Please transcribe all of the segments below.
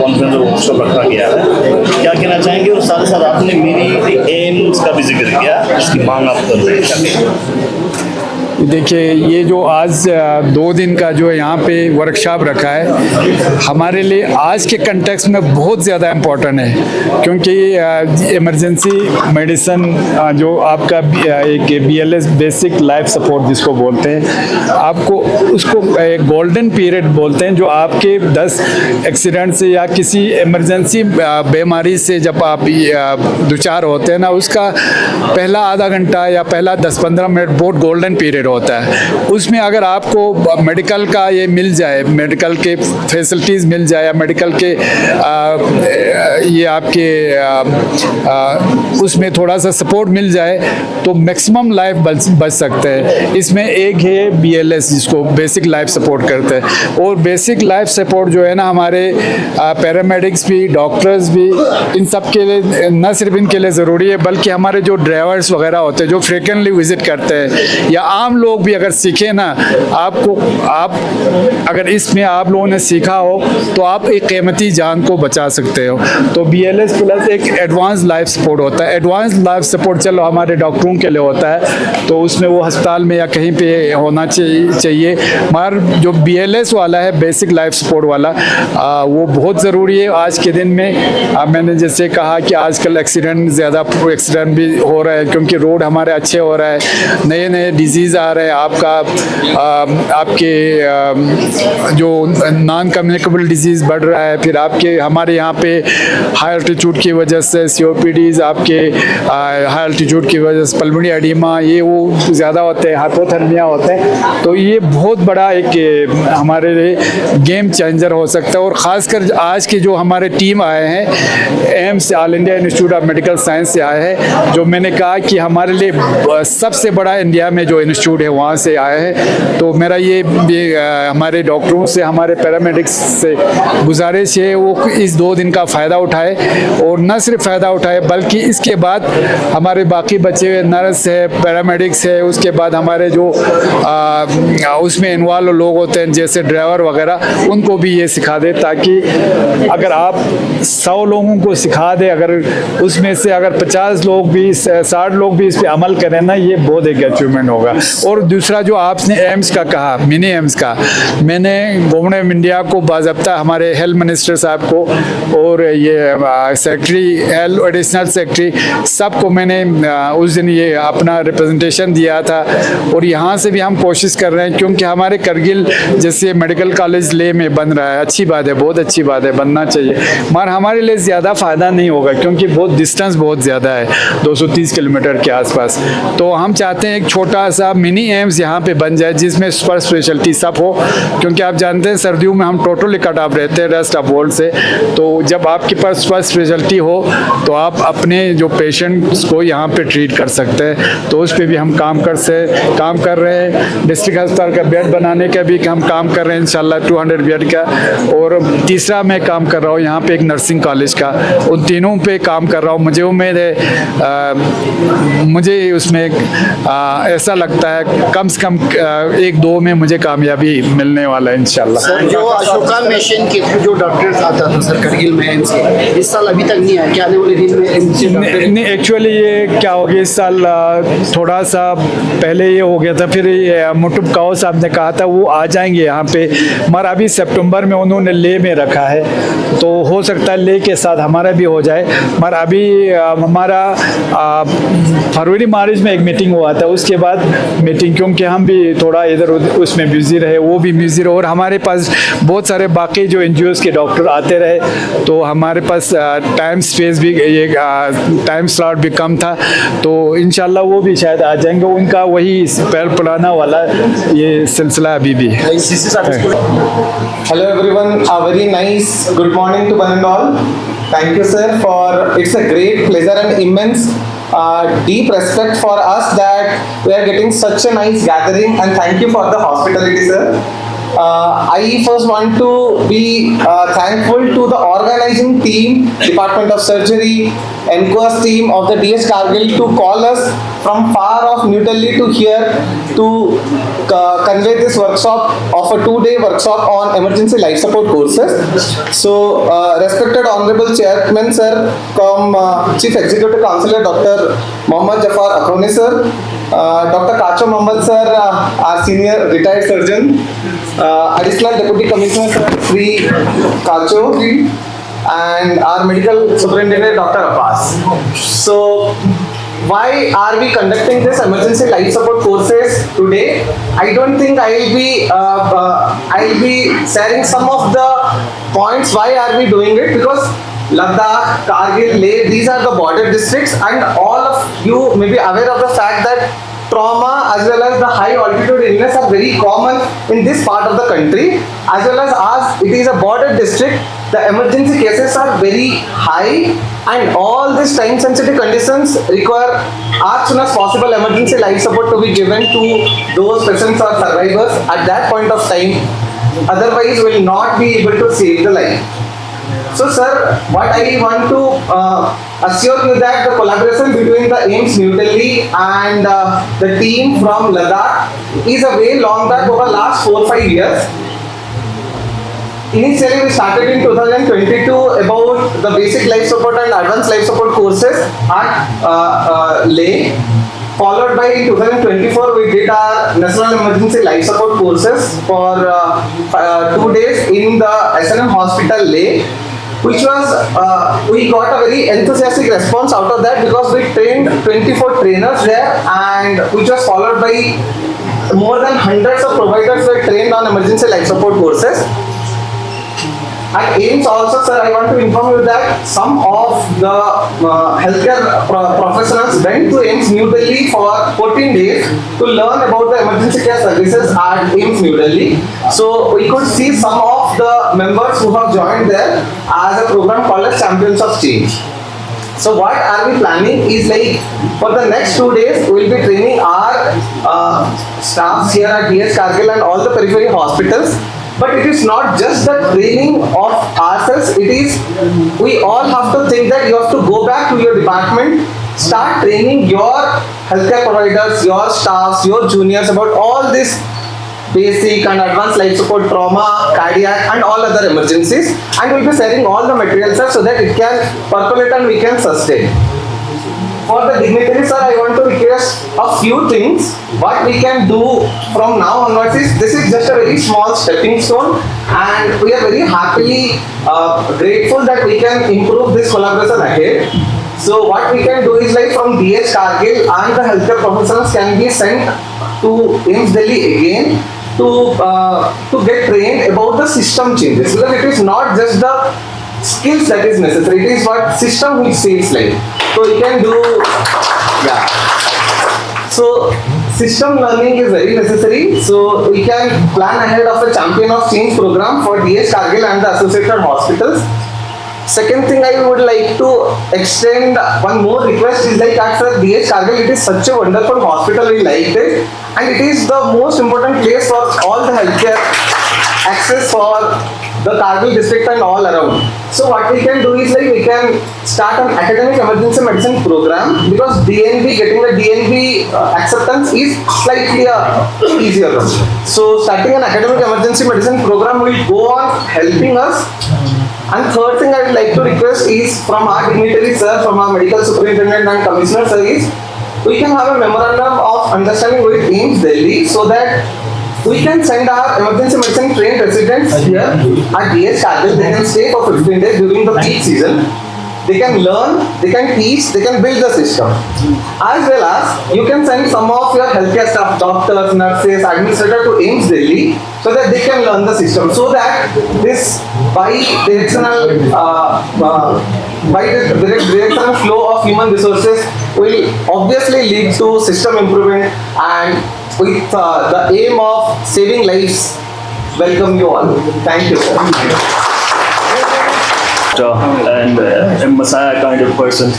Conference workshop रखा गया है, क्या कहना चाहेंगे? और साथ ही साथ आपने मेरी एम्स का भी जिक्र किया, इसकी मांग आप कर रहे हैं, क्या कहेंगे? देखिए, ये जो आज 2 दिन का जो यहाँ पे वर्कशॉप रखा है, हमारे लिए आज के कंटेक्स्ट में बहुत ज़्यादा इम्पोर्टेंट है, क्योंकि इमरजेंसी मेडिसिन जो आपका एक BLS बेसिक लाइफ सपोर्ट जिसको बोलते हैं, आपको उसको एक गोल्डन पीरियड बोलते हैं, जो आपके 10 एक्सीडेंट से या किसी इमरजेंसी बीमारी से जब आप दुचार होते हैं ना, उसका पहला आधा घंटा या पहला 10-15 मिनट बहुत गोल्डन पीरियड होता है। उसमें अगर आपको मेडिकल का ये मिल जाए, मेडिकल के फैसिलिटीज़ मिल जाए, या मेडिकल के ये आपके उसमें थोड़ा सा सपोर्ट मिल जाए, तो मैक्सिमम लाइफ बच सकते हैं। इसमें एक है BLS, जिसको बेसिक लाइफ सपोर्ट करते हैं। और बेसिक लाइफ सपोर्ट जो है ना, हमारे पैरामेडिक्स भी, डॉक्टर्स भी, इन सब के लिए, न सिर्फ इनके लिए ज़रूरी है, बल्कि हमारे जो ड्राइवर्स वगैरह होते हैं, जो फ्रिक्वेंटली विजिट करते हैं, या आम लोग भी अगर सीखें ना, आप अगर इसमें आप लोगों ने सीखा हो, तो आप एक कीमती जान को बचा सकते हो। तो BLS प्लस एक एडवांस लाइफ सपोर्ट होता है। एडवांस लाइफ सपोर्ट चलो हमारे डॉक्टरों के लिए होता है, तो उसमें वो अस्पताल में या कहीं पे होना चाहिए, मगर जो BLS वाला है, बेसिक लाइफ सपोर्ट वाला, वो बहुत ज़रूरी है आज के दिन में। मैंने जैसे कहा कि आजकल एक्सीडेंट भी हो रहा है, क्योंकि रोड हमारे अच्छे हो रहा है, नए नए डिजीज़ आ रहे हैं, आपके जो नॉन कम्युनिकेबल डिजीज़ बढ़ रहा है, फिर आपके हमारे यहाँ पे हाई अल्टीट्यूड की वजह से COPDs, आपके हाई अल्टीट्यूड की वजह से पल्मोनरी एडिमा, ये वो ज़्यादा होते हैं, हाइपोथर्मिया होते हैं। तो ये बहुत बड़ा एक हमारे लिए गेम चेंजर हो सकता है। और ख़ासकर आज की जो हमारे टीम आए हैं, AIIMS all India institute of medical science से आए हैं, जो मैंने कहा कि हमारे लिए सबसे बड़ा इंडिया में जो इंस्टीट्यूट है वहाँ से आए हैं। तो मेरा ये हमारे डॉक्टरों से, हमारे पैरामेडिक्स से गुजारिश है, वो इस 2 दिन का फ़ायदा उठाए, और न सिर्फ फ़ायदा उठाए, बल्कि इसके बाद हमारे बाकी बचे हुए नर्स है, पैरामेडिक्स है, उसके बाद हमारे जो उसमें इन्वॉल्व लोग होते हैं, जैसे ड्राइवर वगैरह, उनको भी ये सिखा दे, ताकि अगर आप 100 लोगों को सिखा दे, अगर उसमें से अगर 50 लोग भी, 60 लोग भी इस पर अमल करें ना, ये बहुत एक अचीवमेंट होगा। और दूसरा जो आपने एम्स का कहा, मिनी एम्स का, मैंने गवर्नमेंट ऑफ इंडिया को बाज़ाब्ता, हमारे हेल्थ मिनिस्टर साहब को और ये सेक्रेटरी हेल्थ, एडिशनल सेक्रेटरी, सबको मैंने उस दिन ये अपना रिप्रेजेंटेशन दिया था। और यहाँ से भी हम कोशिश कर रहे हैं, क्योंकि हमारे करगिल जैसे मेडिकल कॉलेज ले में बन रहा है, अच्छी बात है, बहुत अच्छी बात है, बनना चाहिए, मगर हमारे लिए ज़्यादा फ़ायदा नहीं होगा, क्योंकि डिस्टेंस बहुत ज़्यादा है, 230 किलोमीटर के आसपास। तो हम चाहते हैं एक छोटा सा मिनी एम्स यहाँ पे बन जाए, जिसमें सुपर स्पेशलिटी सब हो, क्योंकि आप जानते हैं सर्दियों में हम टोटली कट ऑफ रहते हैं रेस्ट ऑफ वर्ल्ड से। तो जब आपके पास सुपर स्पेशलिटी हो, तो आप अपने जो पेशेंट्स को यहाँ पे ट्रीट कर सकते हैं। तो उस पर भी हम काम कर रहे हैं। डिस्ट्रिक्ट अस्पताल का बेड बनाने का भी हम काम कर रहे हैं, इंशाल्लाह 200 बेड का। और तीसरा मैं काम कर रहा हूँ यहाँ पे एक नर्सिंग कॉलेज का, उन तीनों पे काम कर रहा हूँ। मुझे उम्मीद है, मुझे उसमें ऐसा लगता है कम से कम 1-2 में मुझे कामयाबी मिलने वाला है इंशाल्लाह। सर, जो अशोका मिशन के थ्रू जो डॉक्टर्स आता था सर करगिल में एम्स के, इस साल अभी तक नहीं आया क्या? आने वाले दिन में नहीं, एक्चुअली ये क्या हो गया, इस साल थोड़ा सा पहले ये हो गया था, फिर मुटुब काओ साहब ने कहा था वो आ जाएंगे यहाँ पे, मगर अभी सितंबर में उन्होंने ले में रखा है, तो हो सकता है ले के साथ हमारा भी हो जाए। मगर अभी हमारा फरवरी मार्च में एक मीटिंग हुआ था, उसके बाद मीटिंग, क्योंकि हम भी थोड़ा इधर उसमें बिजी रहे, वो भी बिजी रहे, और हमारे पास बहुत सारे बाकी जो NGOs के डॉक्टर आते रहे, तो हमारे पास टाइम स्पेस भी, ये टाइम स्लॉट भी कम था। तो इंशाल्लाह वो भी शायद आ जाएंगे, उनका वही पैर पुराना वाला ये सिलसिला अभी भी है। Hello everyone, a very nice good morning to one and all. Thank you sir for, it's a great pleasure and immense deep respect for us that we are getting such a nice gathering, and thank you for the hospitality sir. I first want to be thankful to the organizing team, Department of Surgery, NQAS team of the DS Kargil to call us from far off New Delhi to here to convey this workshop of a 2-day workshop on emergency life support courses. So, respected Honorable Chairman Sir, Chief Executive Councillor Dr. Mohammad Jafar Akroni Sir, Dr. Kacho Mohammad Sir, our senior retired surgeon, Additional Deputy Commissioner Sir Sri Kacho, and our medical superintendent Dr. Abbas. So, why are we conducting this emergency life support courses today? I don't think I'll be sharing some of the points why are we doing it, because Ladakh, Kargil, Leh, these are the border districts, and all of you may be aware of the fact that trauma as well as the high altitude illness are very common in this part of the country, as well as it is a border district, the emergency cases are very high, and all these time sensitive conditions require as soon as possible emergency life support to be given to those patients or survivors at that point of time, otherwise will not be able to save the life. So sir, what I want to assure you that the collaboration between the AIIMS New Delhi and the team from Ladakh is a way long back over last 4-5 years. Initially we started in 2022 about the basic life support and advanced life support courses at Leh. Followed by in 2024 we did our National Emergency Life Support courses for 2 days in the SNM Hospital Leh, which was, we got a very enthusiastic response out of that because we trained 24 trainers there, and which was followed by more than hundreds of providers were trained on emergency life support courses. At AIIMS also, sir, I want to inform you that some of the healthcare professionals went to AIIMS New Delhi for 14 days to learn about the emergency care services at AIIMS New Delhi. So we could see some of the members who have joined there as a program called as Champions of Change. So what are we planning is like for the next 2 days we will be training our staffs here at DS Kargil and all the periphery hospitals. But it is not just the training of ourselves, it is, we all have to think that you have to go back to your department, start training your healthcare providers, your staffs, your juniors about all this basic and advanced life support, trauma, cardiac and all other emergencies, and we will be sharing all the materials so that it can percolate and we can sustain. For the dignitaries, sir, I want to request a few things. What we can do from now onwards is, this is just a very small stepping stone, and we are very happily grateful that we can improve this collaboration ahead. So what we can do is like from DS Kargil and the healthcare professionals can be sent to AIIMS Delhi again to get trained about the system changes, because it is not just the skills that is necessary, it is what system which saves life. So we can do, yeah. So system learning is very necessary. So we can plan ahead of a Champion of Change program for DS Kargil and the associated hospitals. Second thing I would like to extend one more request is like at DS Kargil, it is such a wonderful hospital, we liked it, and it is the most important place for all the healthcare access for the Kargil district and all around. So what we can do is like we can start an academic emergency medicine program, because DNB, getting the DNB acceptance is slightly easier. So starting an academic emergency medicine program will go on helping us. And third thing I would like to request is from our dignitary sir, from our medical superintendent and commissioner sir, is we can have a memorandum of understanding with AIIMS Delhi so that we can send our emergency medicine trained residents here at DS Kargil. They can stay for 15 days during the peak season. They can learn, they can teach, they can build the system. As well as you can send some of your healthcare staff, doctors, nurses, administrators to AIIMS Delhi so that they can learn the system. So that this bi-directional flow of human resources will obviously lead to system improvement, and with the aim of saving lives. Welcome you all. Thank you, sir. And a messiah kind of person,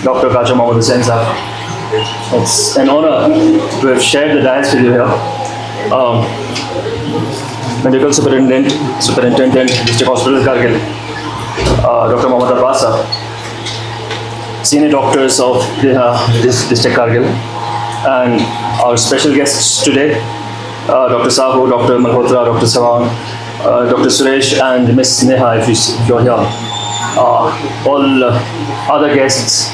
Dr. Kacho Mohammad Hussain sir. It's an honor to have shared the dais with you here. Medical Superintendent, District Hospital Kargil, Dr. Mohammad Abbas, senior doctors of this District Kargil, and our special guests today, Dr. Sahu, Dr. Malhotra, Dr. Sawan, Dr. Suresh, and Miss Neha, if you're here. All other guests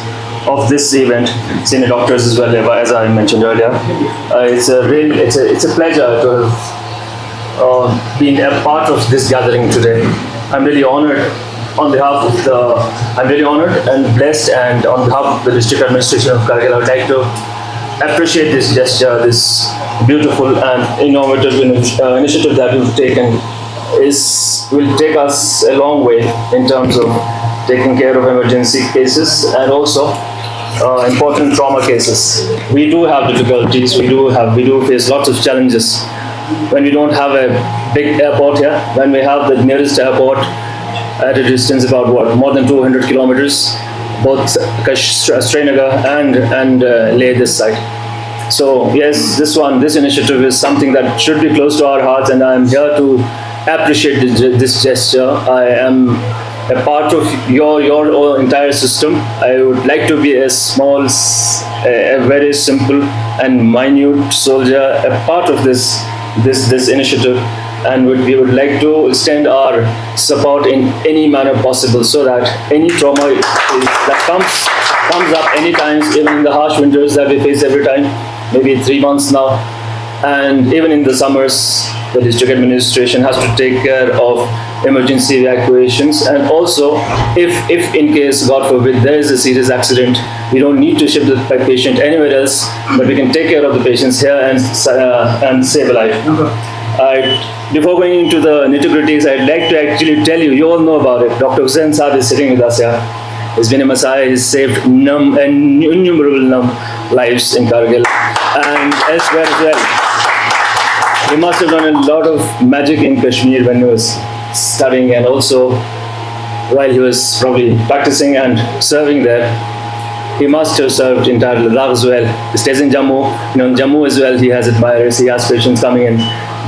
of this event, senior doctors as well, as I mentioned earlier. It's a pleasure to have been a part of this gathering today. I'm really honored I'm really honored and blessed, and on behalf of the District Administration of Kargil, I would like to appreciate this gesture, this beautiful and innovative initiative that we've taken will take us a long way in terms of taking care of emergency cases and also important trauma cases. We do have difficulties, we do face lots of challenges when we don't have a big airport here, when we have the nearest airport at a distance about more than 200 kilometers, both Srinagar and Leh this side. So yes, this initiative is something that should be close to our hearts, and I am here to appreciate this gesture. I am a part of your entire system. I would like to be a very simple and minute soldier, a part of this initiative, and we would like to extend our support in any manner possible, so that any trauma that comes up any times, even in the harsh winters that we face every time, maybe 3 months now, and even in the summers, the district administration has to take care of emergency evacuations. And also, if in case, God forbid, there is a serious accident, we don't need to ship the patient anywhere else, but we can take care of the patients here and save a life. Before going into the nitty-gritties, I'd like to actually tell you, you all know about it. Dr. Hussain Saab is sitting with us here. He's been a messiah. He's saved innumerable lives in Kargil and elsewhere as well. He must have done a lot of magic in Kashmir when he was studying, and also while he was probably practicing and serving there. He must have served entire Ladakh as well. He stays in Jammu. In Jammu as well, he has admirers, he has patients coming in,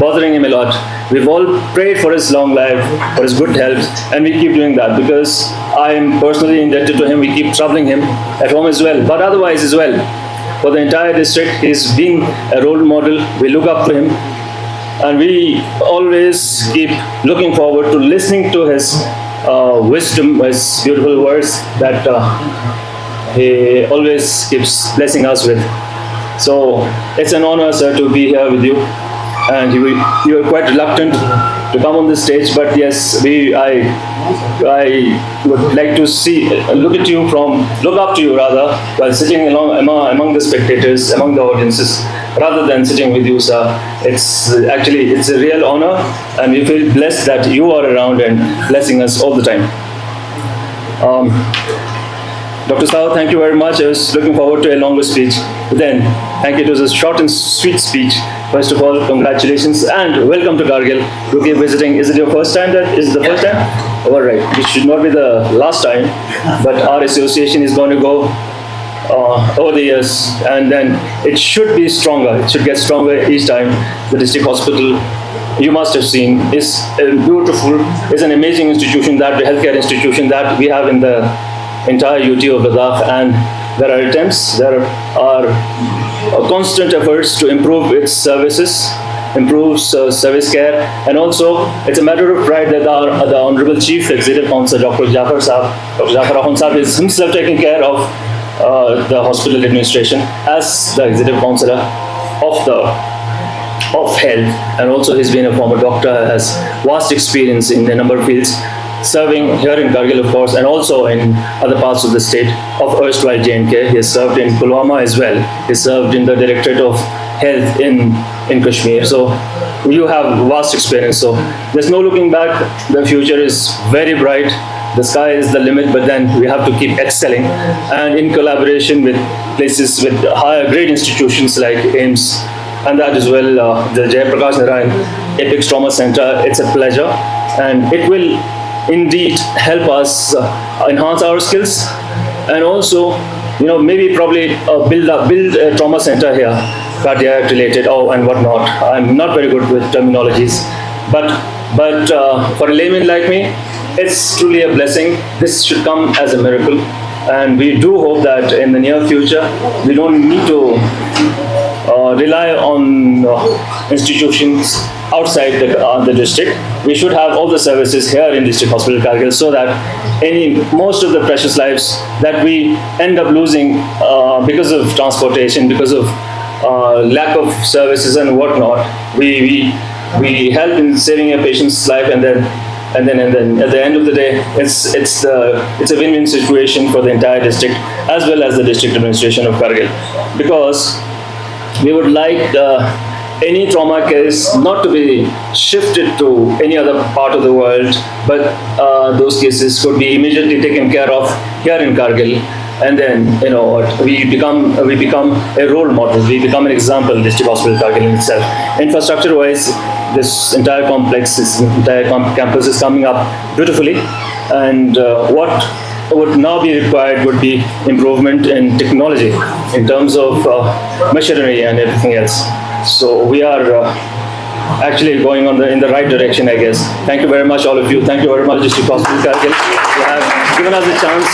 bothering him a lot. We've all prayed for his long life, for his good health, and we keep doing that because I am personally indebted to him. We keep troubling him at home as well, but otherwise as well. For the entire district, he's been a role model. We look up to him, and we always keep looking forward to listening to his wisdom, his beautiful words that he always keeps blessing us with. So it's an honor, sir, to be here with you. And you were quite reluctant to come on the stage, but yes, I would like to look up to you rather, while sitting among the spectators, among the audiences, rather than sitting with you, sir. It's a real honor, and we feel blessed that you are around and blessing us all the time. Dr. Sahu, thank you very much. I was looking forward to a longer speech. But then, thank you. It was a short and sweet speech. First of all, congratulations and welcome to Kargil. You keep visiting. Is it your first time? Is it the first time? All right. It should not be the last time, but our association is going to go over the years, and then it should be stronger. It should get stronger each time. The district hospital, you must have seen, is an amazing institution, the healthcare institution that we have in the entire UT of Ladakh, and there are attempts, there are constant efforts to improve its services, improve service care, and also it's a matter of pride that the Honorable Chief Executive Councillor Dr. Jafar Ahmad Saab is himself taking care of the hospital administration as the Executive Councillor of health, and also he's been a former doctor, has vast experience in a number of fields, serving here in Kargil, of course, and also in other parts of the state of erstwhile J&K. He has served in Pulwama as well. He served in the Directorate of Health in Kashmir. So you have vast experience. So there's no looking back. The future is very bright. The sky is the limit, but then we have to keep excelling. And in collaboration with places with higher grade institutions like AIIMS, and that as well, the Jayaprakash Narayan Apex Trauma Center, it's a pleasure. And it will indeed help us enhance our skills, and also, maybe probably build a trauma center here, cardiac related, and whatnot. I'm not very good with terminologies, But for a layman like me, it's truly a blessing. This should come as a miracle, and we do hope that in the near future we don't need to rely on institutions outside the district. We should have all the services here in District Hospital Kargil, so that most of the precious lives that we end up losing because of transportation, because of lack of services and whatnot, we help in saving a patient's life, and then at the end of the day, it's a win-win situation for the entire district as well as the district administration of Kargil, because we would like any trauma case not to be shifted to any other part of the world, but those cases could be immediately taken care of here in Kargil, and then we become a role model. We become an example, District Hospital Kargil in itself. Infrastructure-wise, this entire complex, this entire campus is coming up beautifully, and what would now be required would be improvement in technology in terms of machinery and everything else. So we are actually going in the right direction, I guess. Thank you very much, all of you. Thank you very much, District Hospital Kargil. You have given us a chance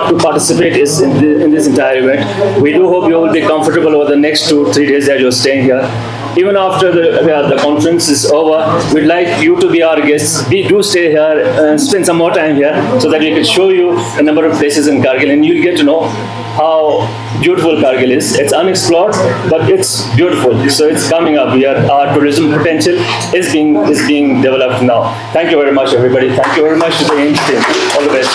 to participate in this entire event. We do hope you will be comfortable over the next 2-3 days that you're staying here. Even after the conference is over, we'd like you to be our guests. We do stay here and spend some more time here, so that we can show you a number of places in Kargil, and you'll get to know how beautiful Kargil is. It's unexplored, but it's beautiful. So it's coming up. Our tourism potential is being developed now. Thank you very much, everybody. Thank you very much to the AIIMS team. All the best.